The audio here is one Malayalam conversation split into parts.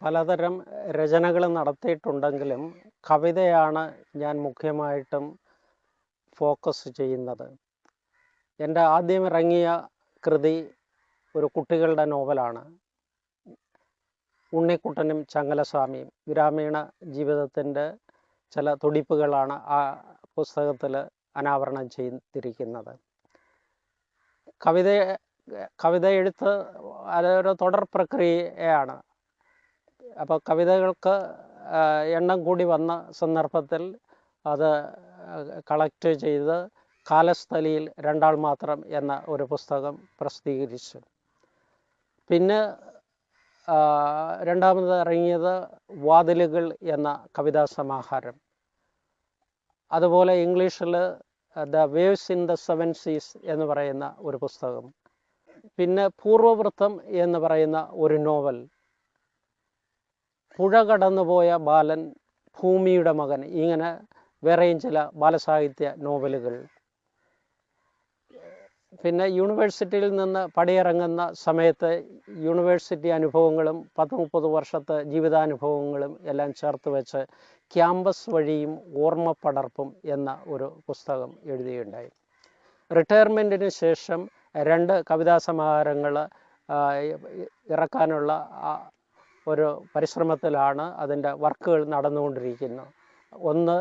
പലതരം രചനകൾ നടത്തിയിട്ടുണ്ടെങ്കിലും കവിതയാണ് ഞാൻ മുഖ്യമായിട്ടും ഫോക്കസ് ചെയ്യുന്നത്. എൻ്റെ ആദ്യം ഇറങ്ങിയ കൃതി ഒരു കുട്ടികളുടെ നോവലാണ്. ഉണ്ണിക്കുട്ടനും ചങ്ങലസ്വാമിയും. ഗ്രാമീണ ജീവിതത്തിൻ്റെ ചില തുടിപ്പുകളാണ് ആ പുസ്തകത്തിൽ അനാവരണം ചെയ്തിരിക്കുന്നത്. കവിത എഴുത്ത് അതൊരു തുടർ പ്രക്രിയയാണ്. അപ്പോൾ കവിതകൾക്ക് എണ്ണം കൂടി വന്ന സന്ദർഭത്തിൽ അത് കളക്ട് ചെയ്ത് കാലസ്ഥലിയിൽ രണ്ടാൾ മാത്രം എന്ന ഒരു പുസ്തകം പ്രസിദ്ധീകരിച്ചു. പിന്നെ രണ്ടാമത് ഇറങ്ങിയത് വാതിലുകൾ എന്ന കവിതാ സമാഹാരം. അതുപോലെ ഇംഗ്ലീഷിൽ the waves in the seven Cs എന്ന് പറയുന്ന ഒരു പുസ്തകം. പിന്നെ പൂർവവൃത്തം എന്ന് പറയുന്ന ഒരു നോവൽ. പുഴ കടന്നുപോയ ബാലൻ, ഭൂമിയുടെ മകൻ, ഇങ്ങനെ വേറെയും ചില ബാലസാഹിത്യ നോവലുകൾ. പിന്നെ യൂണിവേഴ്സിറ്റിയിൽ നിന്ന് പടിയിറങ്ങുന്ന സമയത്ത് യൂണിവേഴ്സിറ്റി അനുഭവങ്ങളും 10-30 വർഷത്തെ ജീവിതാനുഭവങ്ങളും എല്ലാം ചേർത്ത് വെച്ച് ക്യാമ്പസ് വഴിയും ഓർമ്മപ്പടർപ്പും എന്ന ഒരു പുസ്തകം എഴുതുകയുണ്ടായി. റിട്ടയർമെൻറ്റിന് ശേഷം 2 കവിതാ സമാഹാരങ്ങൾ ഇറക്കാനുള്ള ഒരു പരിശ്രമത്തിലാണ്. അതിൻ്റെ വർക്കുകൾ നടന്നുകൊണ്ടിരിക്കുന്നത്. ഒന്ന്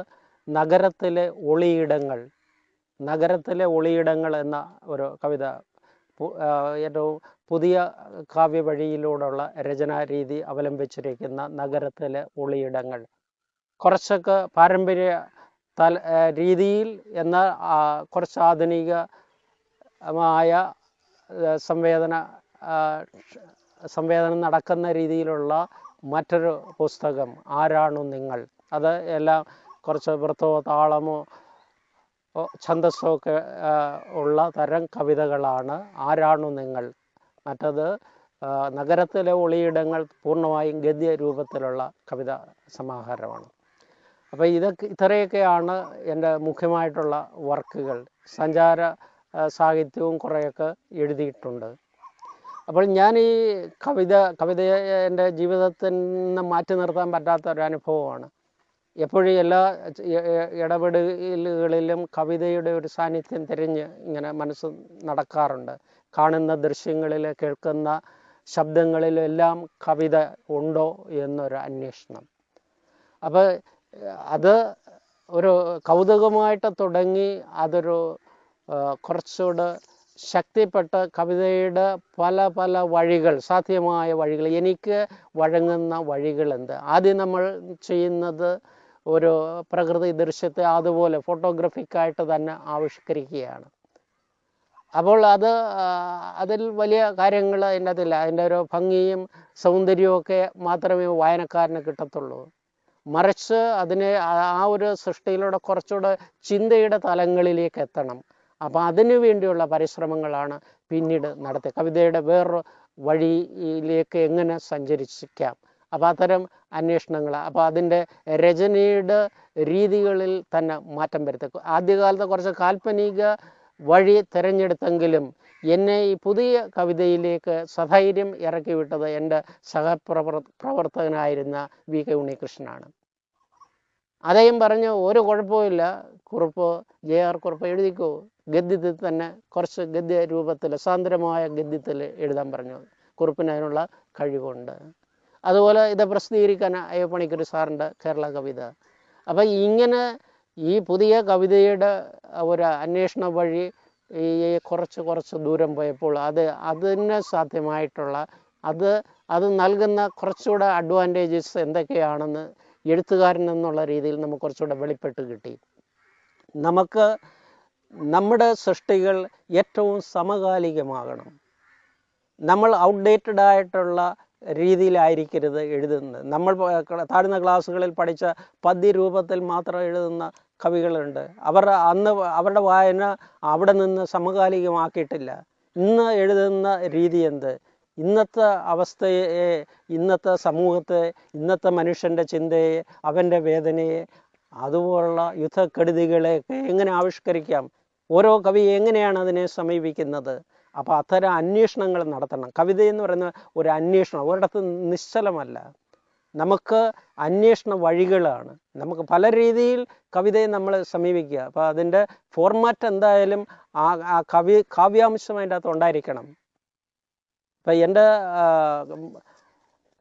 നഗരത്തിലെ ഒളിയിടങ്ങൾ എന്ന ഒരു കവിത. ഏറ്റവും പുതിയ കാവ്യ വഴിയിലൂടെയുള്ള രചനാരീതി അവലംബിച്ചിരിക്കുന്ന നഗരത്തിലെ ഒളിയിടങ്ങൾ. കുറച്ചൊക്കെ പാരമ്പര്യ രീതിയിൽ എന്നാൽ കുറച്ച് ആധുനികമായ സംവേദനം നടക്കുന്ന രീതിയിലുള്ള മറ്റൊരു പുസ്തകം ആരാണു നിങ്ങൾ. അത് എല്ലാം കുറച്ച് വൃത്തമോ താളമോ ഛന്ദസ്സോ ഒക്കെ ഉള്ള തരം കവിതകളാണ് ആരാണു നിങ്ങൾ. മറ്റത് നഗരത്തിലെ ഒളിയിടങ്ങൾ പൂർണ്ണമായും ഗദ്യ രൂപത്തിലുള്ള കവിതാ സമാഹാരമാണ്. അപ്പോൾ ഇത്രയൊക്കെയാണ് എൻ്റെ മുഖ്യമായിട്ടുള്ള വർക്കുകൾ. സഞ്ചാര സാഹിത്യവും കുറേയൊക്കെ എഴുതിയിട്ടുണ്ട്. അപ്പോൾ ഞാൻ ഈ കവിതയെ എൻ്റെ ജീവിതത്തിൽ നിന്ന് മാറ്റി നിർത്താൻ പറ്റാത്ത ഒരു അനുഭവമാണ്. എപ്പോഴും എല്ലാ ഇടപെടലുകളിലും കവിതയുടെ ഒരു സാന്നിധ്യം തിരിഞ്ഞ് ഇങ്ങനെ മനസ്സ് നടക്കാറുണ്ട്. കാണുന്ന ദൃശ്യങ്ങളിൽ, കേൾക്കുന്ന ശബ്ദങ്ങളിലെല്ലാം കവിത ഉണ്ടോ എന്നൊരു അന്വേഷണം. അപ്പോൾ അത് ഒരു കൗതുകമായിട്ട് തുടങ്ങി അതൊരു കുറച്ചുകൂടെ ശക്തിപ്പെട്ട കവിതയുടെ പല വഴികൾ, സാധ്യമായ വഴികൾ, എനിക്ക് വഴങ്ങുന്ന വഴികൾ എന്ത്. ആദ്യം നമ്മൾ ചെയ്യുന്നത് ഒരു പ്രകൃതി ദൃശ്യത്തെ അതുപോലെ ഫോട്ടോഗ്രാഫിക്കായിട്ട് തന്നെ ആവിഷ്കരിക്കുകയാണ്. അപ്പോൾ അതിൽ വലിയ കാര്യങ്ങൾ അതിനകത്തില്ല. അതിൻ്റെ ഒരു ഭംഗിയും സൗന്ദര്യവും ഒക്കെ മാത്രമേ വായനക്കാരന് കിട്ടത്തുള്ളൂ. മറിച്ച് അതിനെ ആ ഒരു സൃഷ്ടിയിലൂടെ കുറച്ചുകൂടെ ചിന്തയുടെ തലങ്ങളിലേക്ക് എത്തണം. അപ്പോൾ അതിനു വേണ്ടിയുള്ള പരിശ്രമങ്ങളാണ് പിന്നീട് നടത്തുക. കവിതയുടെ വേറൊരു വഴിയിലേക്ക് എങ്ങനെ സഞ്ചരിക്കാം, അപ്പോൾ അത്തരം അന്വേഷണങ്ങൾ. അപ്പോൾ അതിൻ്റെ രചനയുടെ രീതികളിൽ തന്നെ മാറ്റം വരുത്തുക. ആദ്യകാലത്ത് കുറച്ച് കാൽപ്പനിക വഴി തിരഞ്ഞെടുത്തെങ്കിലും എന്നെ ഈ പുതിയ കവിതയിലേക്ക് സധൈര്യം ഇറക്കി വിട്ടത് എൻ്റെ പ്രവർത്തകനായിരുന്ന വി.കെ. ഉണ്ണികൃഷ്ണനാണ്. അദ്ദേഹം പറഞ്ഞു, ഒരു കുഴപ്പമില്ല കുറുപ്പ്, ജെ.ആർ. കുറുപ്പ് എഴുതിക്കോ, ഗദ്യത്തിൽ തന്നെ കുറച്ച് ഗദ്യ രൂപത്തിൽ സാന്ദ്രമായ ഗദ്യത്തിൽ എഴുതാൻ പറഞ്ഞു. കുറുപ്പിന് അതിനുള്ള കഴിവുണ്ട്. അതുപോലെ ഇത് പ്രസിദ്ധീകരിക്കാൻ അയ്യപ്പണിക്കർ സാറിൻ്റെ കേരള കവിത. അപ്പം ഇങ്ങനെ ഈ പുതിയ കവിതയുടെ ഒരു അന്വേഷണ വഴി ഈ കുറച്ച് ദൂരം പോയപ്പോൾ അതിന് സാധ്യമായിട്ടുള്ള അത് നൽകുന്ന കുറച്ചുകൂടെ അഡ്വാൻറ്റേജസ് എന്തൊക്കെയാണെന്ന് എഴുത്തുകാരൻ എന്നുള്ള രീതിയിൽ നമുക്ക് കുറച്ചുകൂടെ വെളിപ്പെട്ട് കിട്ടി. നമുക്ക് നമ്മുടെ സൃഷ്ടികൾ ഏറ്റവും സമകാലികമാകണം. നമ്മൾ ഔട്ട്ഡേറ്റഡ് ആയിട്ടുള്ള രീതിയിലായിരിക്കരുത് എഴുതുന്നത്. നമ്മൾ താഴ്ന്ന ക്ലാസ്സുകളിൽ പഠിച്ച പദ്യരൂപത്തിൽ മാത്രം എഴുതുന്ന കവികളുണ്ട്. അവരുടെ വായന അവിടെ നിന്ന് സമകാലികമാക്കിയിട്ടില്ല. ഇന്ന് എഴുതുന്ന രീതി എന്ത്, ഇന്നത്തെ അവസ്ഥയെ, ഇന്നത്തെ സമൂഹത്തെ, ഇന്നത്തെ മനുഷ്യൻ്റെ ചിന്തയെ, അവൻ്റെ വേദനയെ, അതുപോലുള്ള യുദ്ധക്കെടുതികളെയൊക്കെ എങ്ങനെ ആവിഷ്കരിക്കാം, ഓരോ കവി എങ്ങനെയാണ് അതിനെ സമീപിക്കുന്നത്. അപ്പോൾ അത്തരം അന്വേഷണങ്ങൾ നടത്തണം. കവിതയെന്ന് പറയുന്ന ഒരു അന്വേഷണം, ഒരിടത്ത് നിശ്ചലമല്ല. നമുക്ക് അന്വേഷണ വഴികളാണ്. നമുക്ക് പല രീതിയിൽ കവിതയെ നമ്മൾ സമീപിക്കുക. അപ്പോൾ അതിൻ്റെ ഫോർമാറ്റ് എന്തായാലും ആ കാവ്യാംശം അതിൻ്റെ അകത്ത് ഉണ്ടായിരിക്കണം. ഇപ്പം എൻ്റെ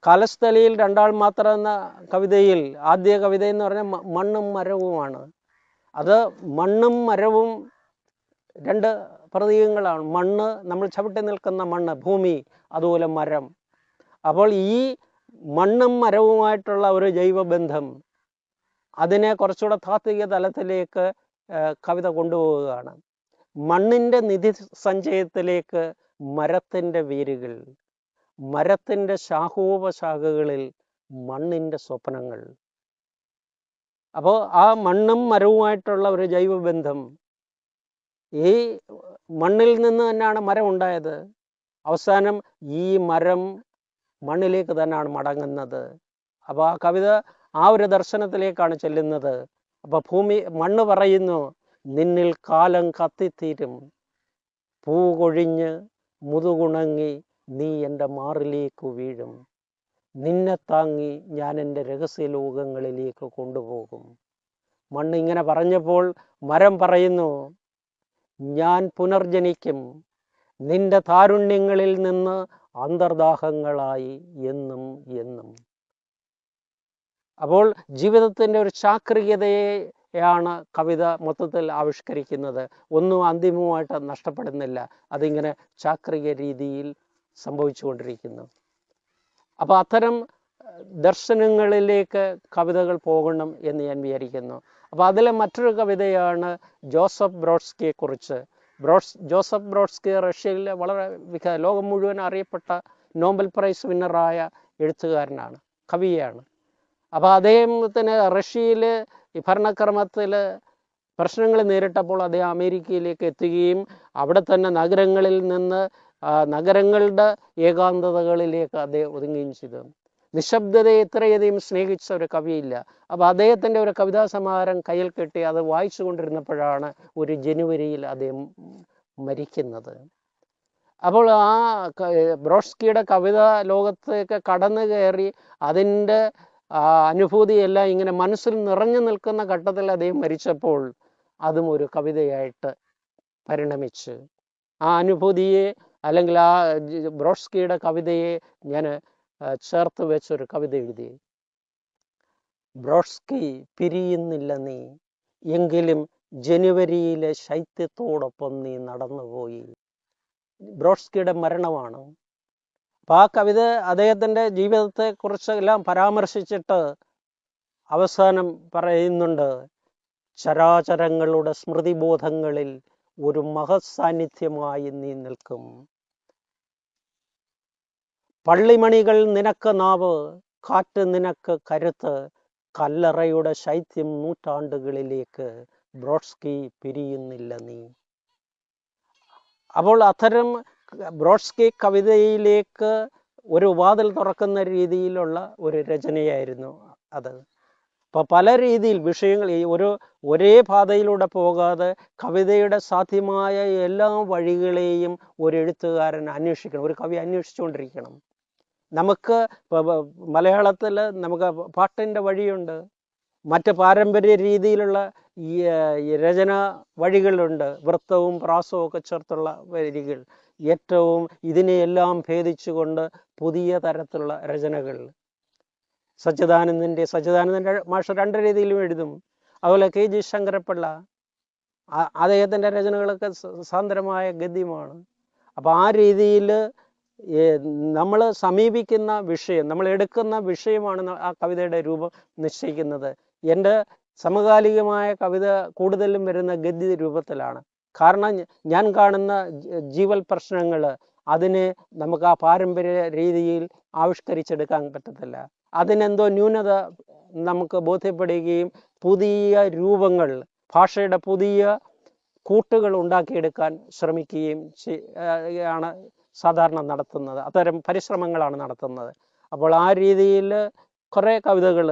കാലസ്ഥലിയിൽ രണ്ടാൾ മാത്രം എന്ന കവിതയിൽ ആദ്യ കവിത എന്ന് പറഞ്ഞാൽ മണ്ണും മരവുമാണ്. അത് മണ്ണും മരവും രണ്ട് പ്രതീകങ്ങളാണ്. മണ്ണ്, നമ്മൾ ചവിട്ടി നിൽക്കുന്ന മണ്ണ്, ഭൂമി, അതുപോലെ മരം. അപ്പോൾ ഈ മണ്ണും മരവുമായിട്ടുള്ള ഒരു ജൈവബന്ധം, അതിനെ കുറച്ചുകൂടെ താത്വിക തലത്തിലേക്ക് കവിത കൊണ്ടുപോവുകയാണ്. മണ്ണിൻ്റെ നിധി സഞ്ചയത്തിലേക്ക് മരത്തിൻ്റെ വേരുകൾ, മരത്തിൻ്റെ ശാഖോപശാഖകളിൽ മണ്ണിൻ്റെ സ്വപ്നങ്ങൾ. അപ്പോൾ ആ മണ്ണും മരവുമായിട്ടുള്ള ഒരു ജൈവബന്ധം, ഈ മണ്ണിൽ നിന്ന് തന്നെയാണ് മരം ഉണ്ടായത്. അവസാനം ഈ മരം മണ്ണിലേക്ക് തന്നെയാണ് മടങ്ങുന്നത്. അപ്പോൾ ആ കവിത ആ ഒരു ദർശനത്തിലേക്കാണ് ചെല്ലുന്നത്. അപ്പോൾ മണ്ണ് പറയുന്നു, നിന്നിൽ കാലം കത്തിത്തീരും, പൂ കൊഴിഞ്ഞ് മുതുകുണങ്ങി നീ എൻ്റെ മാറിലേക്ക് വീഴും, നിന്നെ താങ്ങി ഞാൻ എൻ്റെ രഹസ്യലോകങ്ങളിലേക്ക് കൊണ്ടുപോകും. മണ്ണ് ഇങ്ങനെ പറഞ്ഞപ്പോൾ മരം പറയുന്നു, ഞാൻ പുനർജനിക്കും, നിന്റെ താരുണ്യങ്ങളിൽ നിന്ന് അന്തർദാഹങ്ങളായി എന്നും എന്നും. അപ്പോൾ ജീവിതത്തിൻ്റെ ഒരു ചാക്രികതയെയാണ് കവിത മൊത്തത്തിൽ ആവിഷ്കരിക്കുന്നത്. ഒന്നും അന്തിമമായിട്ട് നഷ്ടപ്പെടുന്നില്ല, അതിങ്ങനെ ചാക്രിക രീതിയിൽ സംഭവിച്ചുകൊണ്ടിരിക്കുന്നു. അപ്പോൾ അത്തരം ദർശനങ്ങളിലേക്ക് കവിതകൾ പോകണം എന്ന് ഞാൻ വിചാരിക്കുന്നു. അപ്പോൾ അതിലെ മറ്റൊരു കവിതയാണ് ജോസഫ് ബ്രോഡ്സ്കിയെക്കുറിച്ച്. ജോസഫ് ബ്രോഡ്സ്കി റഷ്യയിലെ വളരെ ലോകം മുഴുവൻ അറിയപ്പെട്ട നോബൽ പ്രൈസ് വിന്നറായ എഴുത്തുകാരനാണ്, കവിയാണ്. അപ്പോൾ അദ്ദേഹത്തിന് റഷ്യയിൽ ഈ ഭരണക്രമത്തിൽ പ്രശ്നങ്ങൾ നേരിട്ടപ്പോൾ അദ്ദേഹം അമേരിക്കയിലേക്ക് എത്തുകയും അവിടെ തന്നെ നഗരങ്ങളിൽ നിന്ന് നഗരങ്ങളുടെ ഏകാന്തതകളിലേക്ക് അദ്ദേഹം ഒതുങ്ങുകയും ചെയ്തു. നിശബ്ദതയെ ഇത്രയധികം സ്നേഹിച്ച ഒരു കവിയില്ല. അപ്പോൾ അദ്ദേഹത്തിൻ്റെ ഒരു കവിതാ സമാഹാരം കയ്യിൽ കെട്ടി അത് വായിച്ചു കൊണ്ടിരുന്നപ്പോഴാണ് ഒരു ജനുവരിയിൽ അദ്ദേഹം മരിക്കുന്നത്. അപ്പോൾ ആ ബ്രോഡ്സ്കിയുടെ കവിതാ ലോകത്തേക്ക് കടന്നു കയറി അതിൻ്റെ അനുഭൂതിയെല്ലാം ഇങ്ങനെ മനസ്സിൽ നിറഞ്ഞു നിൽക്കുന്ന ഘട്ടത്തിൽ അദ്ദേഹം മരിച്ചപ്പോൾ അതും ഒരു കവിതയായിട്ട് പരിണമിച്ച്, ആ അനുഭൂതിയെ അല്ലെങ്കിൽ ആ ബ്രോഡ്സ്കിയുടെ കവിതയെ ഞാൻ ചേർത്ത് വെച്ചൊരു കവിത എഴുതി. ബ്രോഡ്സ്കി, പിരിയുന്നില്ല നീ, എങ്കിലും ജനുവരിയിലെ ശൈത്യത്തോടൊപ്പം നീ നടന്നുപോയി. ബ്രോഡ്സ്കിയുടെ മരണമാണ്. അപ്പോൾ ആ കവിത അദ്ദേഹത്തിൻ്റെ ജീവിതത്തെക്കുറിച്ചെല്ലാം പരാമർശിച്ചിട്ട് അവസാനം പറയുന്നുണ്ട്, ചരാചരങ്ങളുടെ സ്മൃതിബോധങ്ങളിൽ ഒരു മഹത് സാന്നിധ്യമായി നീ നിൽക്കും. പള്ളിമണികൾ നിനക്ക് നാവ്, കാറ്റ് നിനക്ക് കരുത്ത്, കല്ലറയുടെ ശൈത്യം നൂറ്റാണ്ടുകളിലേക്ക്, ബ്രോഡ്സ്കി പിരിയുന്നില്ല നീ. അപ്പോൾ അത്തരം ബ്രോഡ്സ്കി കവിതയിലേക്ക് ഒരു വാതിൽ തുറക്കുന്ന രീതിയിലുള്ള ഒരു രചനയായിരുന്നു അത്. അപ്പോൾ പല രീതിയിൽ വിഷയങ്ങൾ ഒരേ പാതയിലൂടെ പോകാതെ കവിതയുടെ സാധ്യമായ എല്ലാ വഴികളെയും ഒരു എഴുത്തുകാരൻ അന്വേഷിക്കണം, ഒരു കവി അന്വേഷിച്ചുകൊണ്ടിരിക്കണം. നമുക്ക് മലയാളത്തിൽ നമുക്ക് പാട്ടിൻ്റെ വഴിയുണ്ട്, മറ്റ് പാരമ്പര്യ രീതിയിലുള്ള ഈ രചന വഴികളുണ്ട്, വൃത്തവും പ്രാസവും ഒക്കെ ചേർത്തുള്ള വരികൾ. ഏറ്റവും ഇതിനെയെല്ലാം ഭേദിച്ചുകൊണ്ട് പുതിയ തരത്തിലുള്ള രചനകൾ, സച്ചിദാനന്ദൻ്റെ മാഷ് രണ്ട് രീതിയിലും എഴുതും. അതുപോലെ KG ശങ്കരപ്പിള്ള, അദ്ദേഹത്തിൻ്റെ രചനകളൊക്കെ സാന്ദ്രമായ ഗദ്യമാണ്. അപ്പോൾ ആ രീതിയിൽ നമ്മൾ സമീപിക്കുന്ന വിഷയം, നമ്മൾ എടുക്കുന്ന വിഷയമാണ് ആ കവിതയുടെ രൂപം നിശ്ചയിക്കുന്നത്. എൻ്റെ സമകാലികമായ കവിത കൂടുതലും വരുന്ന ഗദ്യ രൂപത്തിലാണ്. കാരണം ഞാൻ കാണുന്ന ജീവൽ പ്രശ്നങ്ങൾ അതിനെ നമുക്ക് ആ പാരമ്പര്യ രീതിയിൽ ആവിഷ്കരിച്ചെടുക്കാൻ പറ്റത്തില്ല. അതിനെന്തോ ന്യൂനത നമുക്ക് ബോധ്യപ്പെടുകയും പുതിയ രൂപങ്ങൾ, ഭാഷയുടെ പുതിയ കൂട്ടുകൾ ഉണ്ടാക്കിയെടുക്കാൻ ശ്രമിക്കുകയും ആണ് സാധാരണ നടത്തുന്നത്. അത്തരം പരിശ്രമങ്ങളാണ് നടത്തുന്നത്. അപ്പോൾ ആ രീതിയിൽ കുറേ കവിതകൾ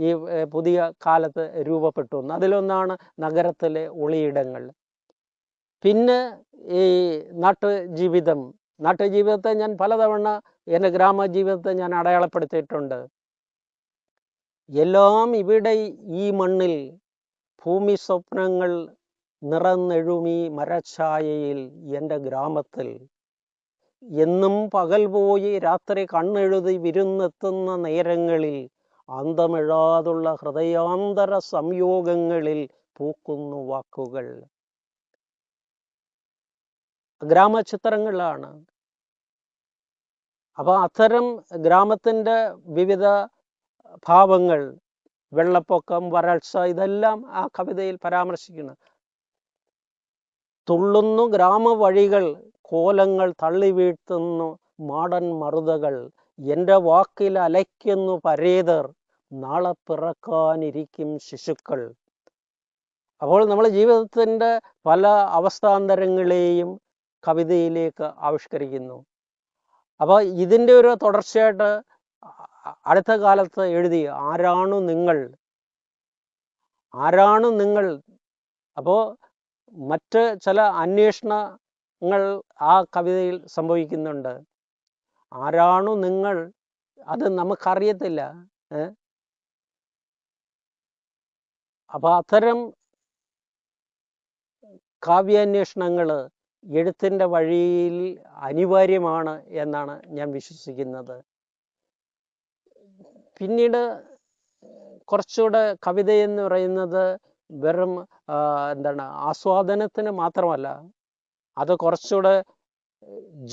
ഈ പുതിയ കാലത്ത് രൂപപ്പെട്ടു. അതിലൊന്നാണ് നഗരത്തിലെ ഒളിയിടങ്ങൾ. പിന്നെ ഈ നാട്ടുജീവിതത്തെ ഞാൻ പലതവണ എൻ്റെ ഗ്രാമജീവിതത്തെ ഞാൻ അടയാളപ്പെടുത്തിയിട്ടുണ്ട്. എല്ലാം ഇവിടെ ഈ മണ്ണിൽ ഭൂമി സ്വപ്നങ്ങൾ നിറന്നെഴുമി മരഛായയിൽ എൻ്റെ ഗ്രാമത്തിൽ എന്നും പകൽ പോയി രാത്രി കണ്ണെഴുതി വിരുന്നെത്തുന്ന നേരങ്ങളിൽ അന്തമിഴാതുള്ള ഹൃദയാന്തര സംയോഗങ്ങളിൽ പൂക്കുന്നു വാക്കുകൾ. ഗ്രാമചിത്രങ്ങളാണ്. അപ്പോൾ അത്തരം ഗ്രാമത്തിൻ്റെ വിവിധ ഭാവങ്ങൾ, വെള്ളപ്പൊക്കം, വരൾച്ച, ഇതെല്ലാം ആ കവിതയിൽ പരാമർശിക്കുന്നു. തുള്ളുന്നു ഗ്രാമവഴികൾ, കോലങ്ങൾ തള്ളി വീഴ്ത്തുന്നു മാടൻ മറുതകൾ, എൻ്റെ വാക്കിൽ അലയ്ക്കുന്നു പരേതർ, നാളെ പിറക്കാനിരിക്കും ശിശുക്കൾ. അപ്പോൾ നമ്മൾ ജീവിതത്തിൻ്റെ പല അവസ്ഥാന്തരങ്ങളെയും കവിതയിലേക്ക് ആവിഷ്കരിക്കുന്നു. അപ്പോൾ ഇതിൻ്റെ ഒരു തുടർച്ചയായിട്ട് അടുത്ത കാലത്ത് എഴുതി ആരാണു നിങ്ങൾ, ആരാണു നിങ്ങൾ. അപ്പോൾ മറ്റ് ചില അന്വേഷണങ്ങൾ ആ കവിതയിൽ സംഭവിക്കുന്നുണ്ട്. ആരാണു നിങ്ങൾ, അത് നമുക്കറിയത്തില്ല. അപ്പോൾ അത്തരം കാവ്യാന്വേഷണങ്ങൾ എഴുത്തിൻ്റെ വഴിയിൽ അനിവാര്യമാണ് എന്നാണ് ഞാൻ വിശ്വസിക്കുന്നത്. പിന്നീട് കുറച്ചുകൂടെ കവിതയെന്ന് പറയുന്നത് വെറും ആസ്വാദനത്തിന് മാത്രമല്ല, അത് കുറച്ചുകൂടെ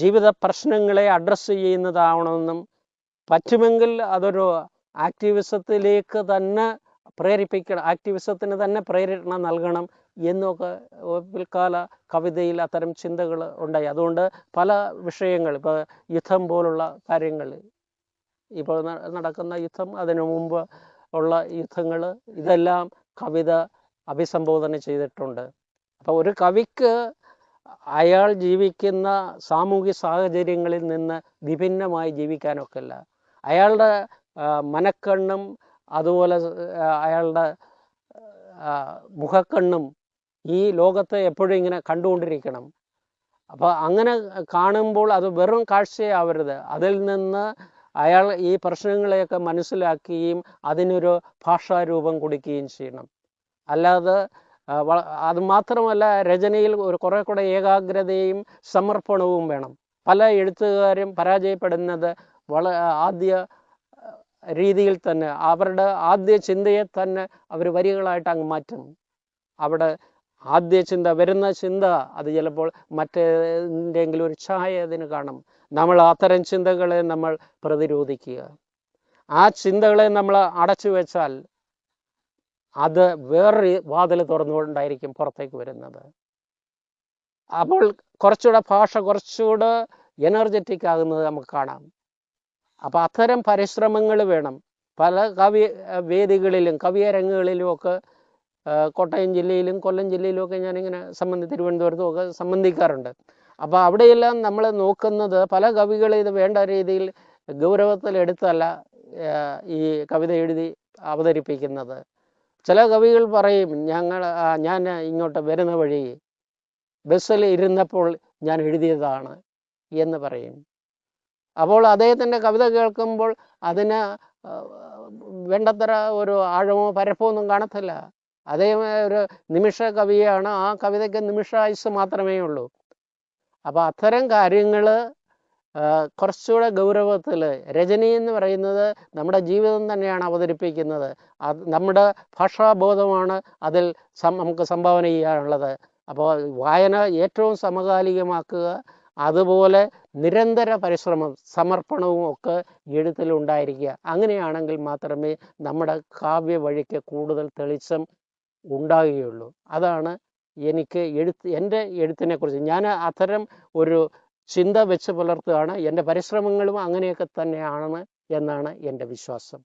ജീവിത പ്രശ്നങ്ങളെ അഡ്രസ്സ് ചെയ്യുന്നതാവണമെന്നും, പറ്റുമെങ്കിൽ അതൊരു ആക്ടിവിസത്തിലേക്ക് തന്നെ പ്രേരിപ്പിക്കണം, ആക്ടിവിസത്തിന് തന്നെ പ്രേരണ നൽകണം എന്നൊക്കെ പിൽക്കാല കവിതയിൽ അത്തരം ചിന്തകൾ ഉണ്ടായി. അതുകൊണ്ട് പല വിഷയങ്ങൾ, ഇപ്പോൾ യുദ്ധം പോലുള്ള കാര്യങ്ങൾ, ഇപ്പോൾ നടക്കുന്ന യുദ്ധം, അതിനു മുമ്പ് ഉള്ള യുദ്ധങ്ങൾ, ഇതെല്ലാം കവിത അഭിസംബോധന ചെയ്തിട്ടുണ്ട്. അപ്പോൾ ഒരു കവിക്ക് അയാൾ ജീവിക്കുന്ന സാമൂഹ്യ സാഹചര്യങ്ങളിൽ നിന്ന് വിഭിന്നമായി ജീവിക്കാനൊക്കില്ല. അയാളുടെ മനക്കണ്ണും അതുപോലെ അയാളുടെ മുഖക്കണ്ണും ഈ ലോകത്തെ എപ്പോഴും ഇങ്ങനെ കണ്ടുകൊണ്ടിരിക്കണം. അപ്പോൾ അങ്ങനെ കാണുമ്പോൾ അത് വെറും കാഴ്ചയാവരുത്. അതിൽ നിന്ന് അയാൾ ഈ പ്രശ്നങ്ങളെയൊക്കെ മനസ്സിലാക്കുകയും അതിനൊരു ഭാഷാരൂപം കൊടുക്കുകയും ചെയ്യണം. അല്ലാതെ അത് മാത്രമല്ല, രചനയിൽ കുറേ കൂടെ ഏകാഗ്രതയും സമർപ്പണവും വേണം. പല എഴുത്തുകാരും പരാജയപ്പെടുന്നത് ആദ്യ രീതിയിൽ തന്നെ അവരുടെ ആദ്യ ചിന്തയെ തന്നെ അവർ വരികളായിട്ട് അങ്ങ് മാറ്റും. അവിടെ ആദ്യ ചിന്ത, വരുന്ന ചിന്ത, അത് ചിലപ്പോൾ മറ്റേതെങ്കിലും ഒരു ഛായ അതിന് കാണും. നമ്മൾ അത്തരം ചിന്തകളെ നമ്മൾ പ്രതിരോധിക്കുക. ആ ചിന്തകളെ നമ്മൾ അടച്ചു വെച്ചാൽ അത് വേറൊരു വാതിൽ തുറന്നുകൊണ്ടായിരിക്കും പുറത്തേക്ക് വരുന്നത്. അപ്പോൾ കുറച്ചുകൂടെ ഭാഷ കുറച്ചുകൂടെ എനർജറ്റിക് ആകുന്നത് നമുക്ക് കാണാം. അപ്പോൾ അത്തരം പരിശ്രമങ്ങൾ വേണം. പല വേദികളിലും കവിയരങ്ങുകളിലും ഒക്കെ കോട്ടയം ജില്ലയിലും കൊല്ലം ജില്ലയിലും ഒക്കെ ഞാനിങ്ങനെ തിരുവനന്തപുരത്തും ഒക്കെ സംബന്ധിക്കാറുണ്ട്. അപ്പോൾ അവിടെയെല്ലാം നമ്മൾ നോക്കുന്നത് പല കവികൾ ഇത് വേണ്ട രീതിയിൽ ഗൗരവത്തിലെടുത്തല്ല ഈ കവിത എഴുതി അവതരിപ്പിക്കുന്നത്. ചില കവികൾ പറയും, ഞാൻ ഇങ്ങോട്ട് വരുന്ന വഴി ബസ്സിൽ ഇരുന്നപ്പോൾ ഞാൻ എഴുതിയതാണ് എന്ന് പറയും. അപ്പോൾ അദ്ദേഹത്തിൻ്റെ കവിത കേൾക്കുമ്പോൾ അതിന് വേണ്ടത്ര ഒരു ആഴമോ പരപ്പോ ഒന്നും കാണത്തില്ല. അദ്ദേഹം ഒരു നിമിഷ കവിയാണ്. ആ കവിതയ്ക്ക് നിമിഷായുസ് മാത്രമേ ഉള്ളൂ. അപ്പോൾ അത്തരം കാര്യങ്ങൾ കുറച്ചുകൂടെ ഗൗരവത്തിൽ, രചന എന്ന് പറയുന്നത് നമ്മുടെ ജീവിതം തന്നെയാണ് അവതരിപ്പിക്കുന്നത്. അത് നമ്മുടെ ഭാഷാബോധമാണ് അതിൽ നമുക്ക് സംഭാവന ചെയ്യാനുള്ളത്. അപ്പോൾ വായന ഏറ്റവും സമകാലികമാക്കുക, അതുപോലെ നിരന്തര പരിശ്രമം, സമർപ്പണവും ഒക്കെ എഴുത്തിലുണ്ടായിരിക്കുക. അങ്ങനെയാണെങ്കിൽ മാത്രമേ നമ്മുടെ കാവ്യ വഴിക്ക് കൂടുതൽ തെളിച്ചം ഉണ്ടാകുകയുള്ളൂ. അതാണ് എനിക്ക് എൻ്റെ എഴുത്തിനെക്കുറിച്ച് ഞാൻ അത്തരം ഒരു ചിന്ത വെച്ച് പുലർത്തുകയാണ്. എൻ്റെ പരിശ്രമങ്ങളും അങ്ങനെയൊക്കെ തന്നെയാണ് എന്നാണ് എൻ്റെ വിശ്വാസം.